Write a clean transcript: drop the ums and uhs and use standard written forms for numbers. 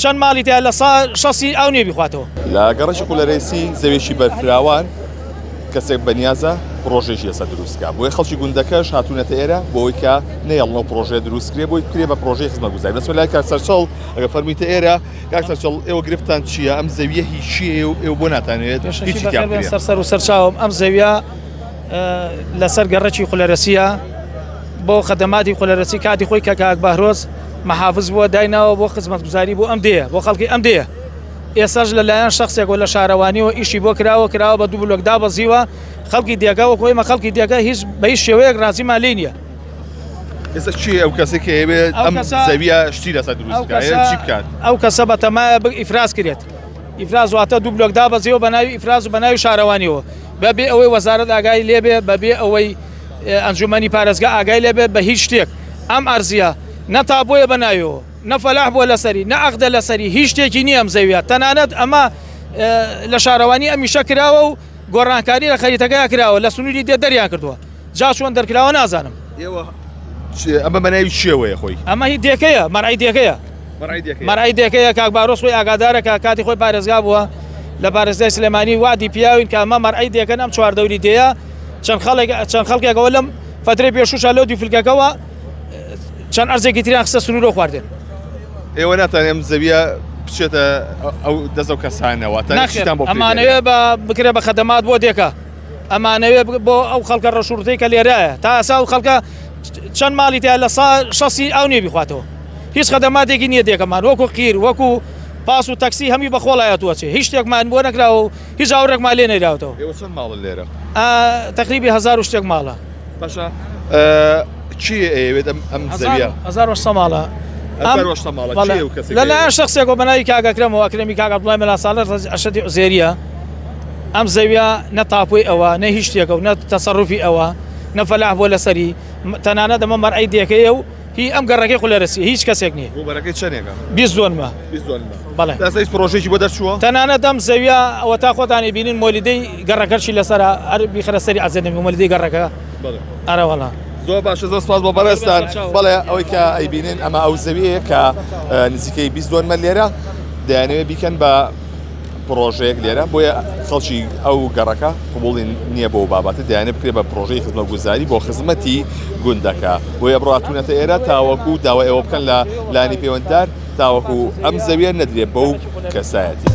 چەند ماڵی تیا لە شەسی ئەو نێ بیخواتەوە. لە گەڕەشی قولەرێسی زەویێکی بەرفراوان کەسێک بەنیازە پرۆژێکی ئێستا دروستکە بۆی خەڵکی گوندەکەش هاتوونەتە ئێرە بۆی کە نەیەڵنەوە پرۆژێ دروستکرێ بۆی بکرێ بە پرۆژەی خزمەتگوزاری. دەچمە لای کاک سەرچەڵ ئەگە فەرمیتە ئێرە کاک سەرچەڵ ئێوە گرفتان چییە؟ ئەم زەویە هیچ چییە و ئێوە بۆ ناتانوێت هیچی تیا بکرێت؟ سەر و سەرچاوم ئەم زەویە لەسەر گەڕەکی قولەرەسیە بۆ خەدەماتی قولەرەسی کاتی خۆی کە کاک بەهرۆز محافظ بووە دایناوە بۆ خزمەتگوزاری بۆ ئەم دێ بۆ خەڵکی ئەم دێ. ئێستاش لەلایەن شخصێک و لە شارەوانیەوە ئیشی بۆ کراوە بە دوو بلۆک دابەزیوە خەڵکی دیاگاوە کۆیمە خەڵکی دیاگا هیچ بە هیچ شێوەیەک ڕازیمان لێ نییە. ئێستا چی ئەو کەسێک کە ئەوێت ئەم زەویە شتی لەسەر دروستکە چی بکات؟ ئەو کەسە بەتەمایە ئیفراز کرێت. ئیفراز واتە دوو بلۆک دابەزیەوە بە ناوی ئیفراز و بە ناوی شارەوانیەوە بەبێ ئەوەی وەزارەت ئاگای لێبێ بەبێ ئەوەی ئەنجومەنی پارێزگا ئاگای لێبێ بە هیچ شتێک ئەم ئەرزیە نەتابۆیە بە ناویەوە نەفەلاح بۆ لەسەری نەعەقدە لەسەری هیچ شتێکی نییە ئەم زەویە تەنانەت ئەمە لە شارەوانی ئەمیشە کراوە و گۆڕانکاری لە خەریتەکەی کراوە لە سنووری دێ دەریان کردووە جا چۆن دەرکراوە نازانم. ئەمە بەناوی چیەوەیە خۆی؟ ئەمە هی دێکەیە مەرعی دێکەیە مەرعی دێکەیە کاک بارۆس خۆی ئاگادارە کە کاتی خۆی پارێزگا بووە لە پارێزگای سلێمانی وادی پیاوین کە ئەمە مەرعی دێکەن ئەم چواردەوری دێیە چەند خەڵکێکەوە لەم فترەی پێشوشە لەو دیفلکەکەەوە چەند ئەرزێکی تریان خستە سنوورۆ خواردێن. ئێوە ناتوانێت ئەم زەویە بچێتە ئەو دەست و کەسانەوە ئەمانەوێ بکرێ بە خەدەمات بۆ دێکە ئەمانەوێ بۆ ئەو خەڵکە ڕەشورتەی کە لێرایە تا ئەسا و خەڵکە چەند ماڵی تیا لە شەسی ئەو نێ بیخواتەوە هیچ خەدەماتێکی نییە دێکەمان وەکو قیر وەکو پاس و تەکسی هەمی بە خۆڵایەتوە چێ هیچ شتێکمان بۆ نەکراوە و هیچ ئاورێکمان لێ نەیراوەتەوە. ئێوە چەند ماڵن لێرە؟ تقریبی 1000 شتێک ماڵە. باشە چی ئەوێت ئەم زەویە؟ 1800 ماڵە. لەلایەن شخصێک و بەناوی کاگەکرەمەوە ئەکرەمی کاک عەبدوڵای مەلاساڵەر ئەشەدی عوزێریە ئەم زەویە نە تاپۆی ئەوە نە هیچ شتێکە و نە تەسەڕوفی ئەوە نە فەلاح بۆ لەسەری تەنانەت ئەمە مەرعی دێکەیە و هی ئەم گەڕەکەی قولەرەسی هیچ کەسێک نییە. ڕووبەرەکەی چەندێکە؟ 20 دۆنمە. بەڵێ هیچ پرۆژێکی بۆ دەرچووە؟ تەنانەت ئەم زەویە ئەوە تا خۆتانی بینین مۆلیدەی گەڕەکەشی لەسەرە بیخرە سەری عەزێنەمی مۆلیدەی گەڕەکە. ئەرەوەڵا زۆر باشە زۆر سپاس بۆ بەڕێستان. بەڵێ ئەوەی کە ئەیبینین ئەمە ئەو زەویەیە کە نزیکەی 20 دۆنمە لێرە دەیانەوێت بیکەن بە پرۆژەیەک لێرە بۆیە خەڵکی ئەو گەڕەکە قبوڵی نییە بۆ بابەتە دەیانێت بکرێت بە پرۆژەی خزمەتگوزاری بۆ خزمەتی گوندەکە بۆیە بڕاتونەتە ئێرە تاوەکو داوای ئەوە بکەن لە لانی پەیوەنددار تاوەکو ئەم زەویە نەدرێت بەو کەسایەتی.